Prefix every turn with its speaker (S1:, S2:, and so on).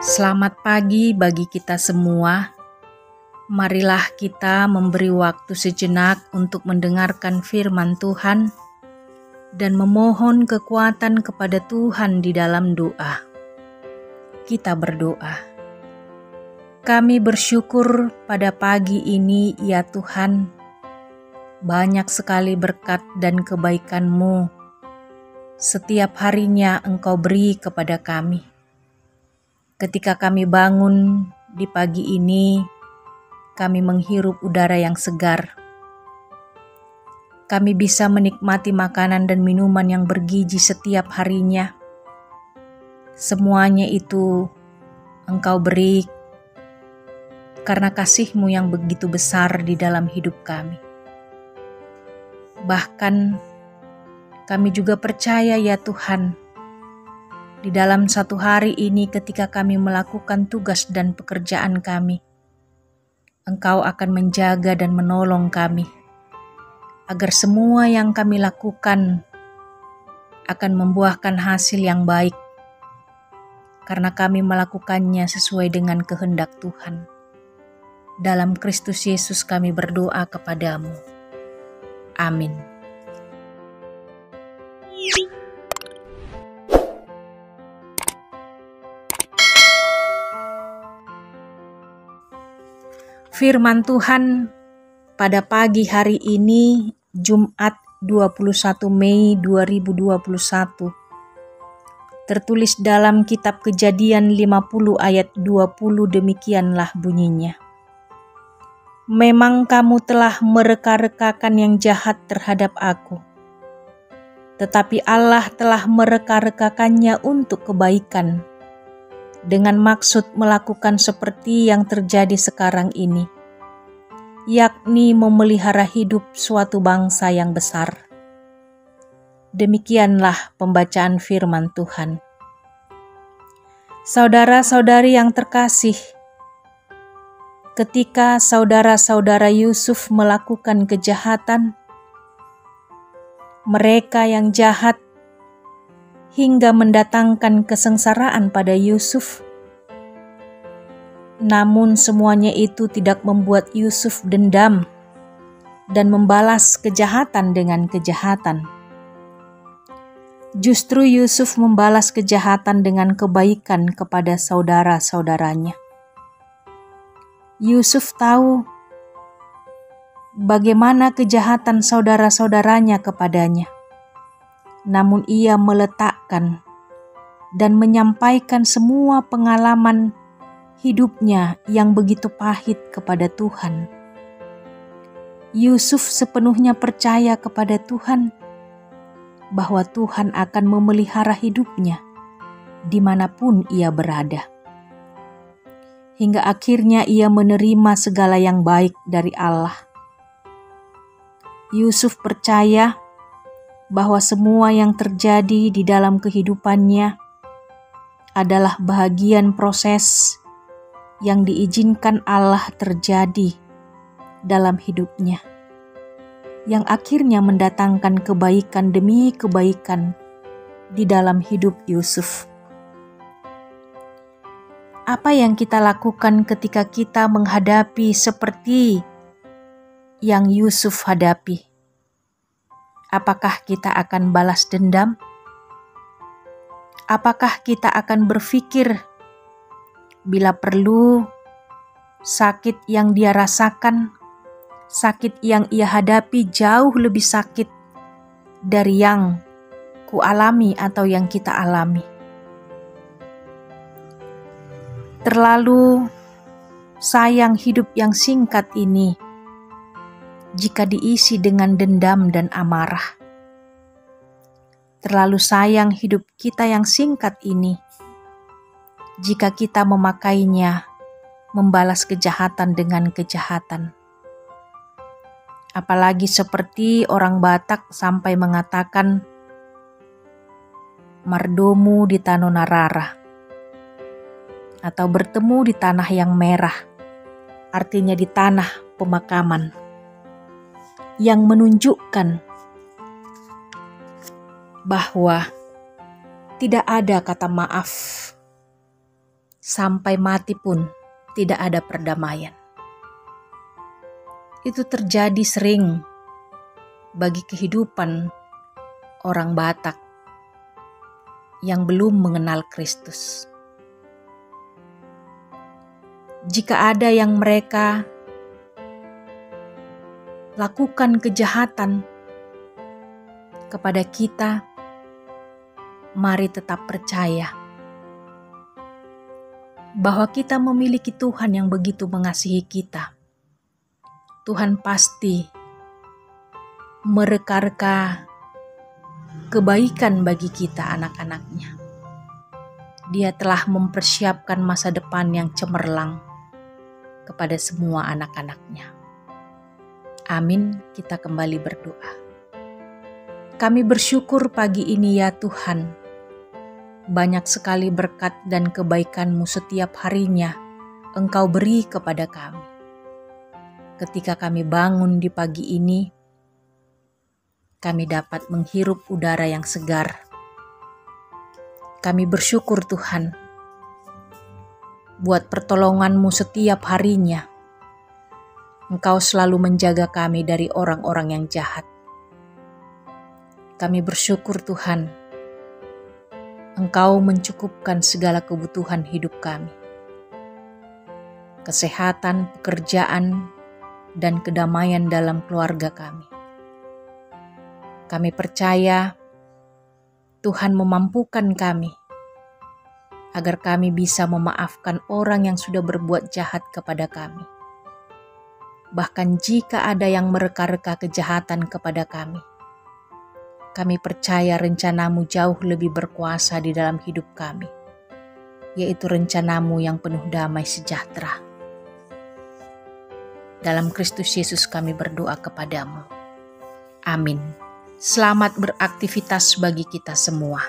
S1: Selamat pagi bagi kita semua. Marilah kita memberi waktu sejenak untuk mendengarkan firman Tuhan dan memohon kekuatan kepada Tuhan di dalam doa. Kita berdoa. Kami bersyukur pada pagi ini, ya Tuhan, banyak sekali berkat dan kebaikan-Mu. Setiap harinya Engkau beri kepada kami. Ketika kami bangun di pagi ini, kami menghirup udara yang segar. Kami bisa menikmati makanan dan minuman yang bergizi setiap harinya. Semuanya itu Engkau beri karena kasih-Mu yang begitu besar di dalam hidup kami. Bahkan kami juga percaya, ya Tuhan, di dalam satu hari ini ketika kami melakukan tugas dan pekerjaan kami, Engkau akan menjaga dan menolong kami, agar semua yang kami lakukan akan membuahkan hasil yang baik, karena kami melakukannya sesuai dengan kehendak Tuhan. Dalam Kristus Yesus kami berdoa kepadamu. Amin. Firman Tuhan pada pagi hari ini, Jumat 21 Mei 2021, tertulis dalam kitab Kejadian 50 ayat 20, demikianlah bunyinya. Memang kamu telah mereka-rekakan yang jahat terhadap aku, tetapi Allah telah mereka-rekakannya untuk kebaikan, dengan maksud melakukan seperti yang terjadi sekarang ini, yakni memelihara hidup suatu bangsa yang besar. Demikianlah pembacaan firman Tuhan. Saudara-saudari yang terkasih, ketika saudara-saudara Yusuf melakukan kejahatan, mereka yang jahat hingga mendatangkan kesengsaraan pada Yusuf, namun semuanya itu tidak membuat Yusuf dendam dan membalas kejahatan dengan kejahatan. Justru Yusuf membalas kejahatan dengan kebaikan kepada saudara-saudaranya. Yusuf tahu bagaimana kejahatan saudara-saudaranya kepadanya, namun ia meletakkan dan menyampaikan semua pengalaman hidupnya yang begitu pahit kepada Tuhan. Yusuf sepenuhnya percaya kepada Tuhan bahwa Tuhan akan memelihara hidupnya dimanapun ia berada. Hingga akhirnya ia menerima segala yang baik dari Allah. Yusuf percaya bahwa semua yang terjadi di dalam kehidupannya adalah bahagian proses yang diizinkan Allah terjadi dalam hidupnya, yang akhirnya mendatangkan kebaikan demi kebaikan di dalam hidup Yusuf. Apa yang kita lakukan ketika kita menghadapi seperti yang Yusuf hadapi? Apakah kita akan balas dendam? Apakah kita akan berpikir bila perlu sakit yang dia rasakan, sakit yang ia hadapi jauh lebih sakit dari yang kualami atau yang kita alami? Terlalu sayang hidup yang singkat ini jika diisi dengan dendam dan amarah. Terlalu sayang hidup kita yang singkat ini jika kita memakainya membalas kejahatan dengan kejahatan. Apalagi seperti orang Batak sampai mengatakan mardomu di Tanonarara, atau bertemu di tanah yang merah, artinya di tanah pemakaman, yang menunjukkan bahwa tidak ada kata maaf sampai mati pun tidak ada perdamaian. Itu terjadi sering bagi kehidupan orang Batak yang belum mengenal Kristus. Jika ada yang mereka lakukan kejahatan kepada kita, mari tetap percaya bahwa kita memiliki Tuhan yang begitu mengasihi kita. Tuhan pasti mereka-reka kebaikan bagi kita anak-anaknya. Dia telah mempersiapkan masa depan yang cemerlang kepada semua anak-anaknya. Amin, kita kembali berdoa. Kami bersyukur pagi ini ya Tuhan, banyak sekali berkat dan kebaikan-Mu setiap harinya Engkau beri kepada kami. Ketika kami bangun di pagi ini, kami dapat menghirup udara yang segar. Kami bersyukur Tuhan, buat pertolongan-Mu setiap harinya. Engkau selalu menjaga kami dari orang-orang yang jahat. Kami bersyukur Tuhan, Engkau mencukupkan segala kebutuhan hidup kami. Kesehatan, pekerjaan, dan kedamaian dalam keluarga kami. Kami percaya Tuhan memampukan kami agar kami bisa memaafkan orang yang sudah berbuat jahat kepada kami. Bahkan jika ada yang mereka-reka kejahatan kepada kami percaya rencana-Mu jauh lebih berkuasa di dalam hidup kami, yaitu rencana-Mu yang penuh damai sejahtera. Dalam Kristus Yesus kami berdoa kepadamu. Amin. Selamat beraktivitas bagi kita semua.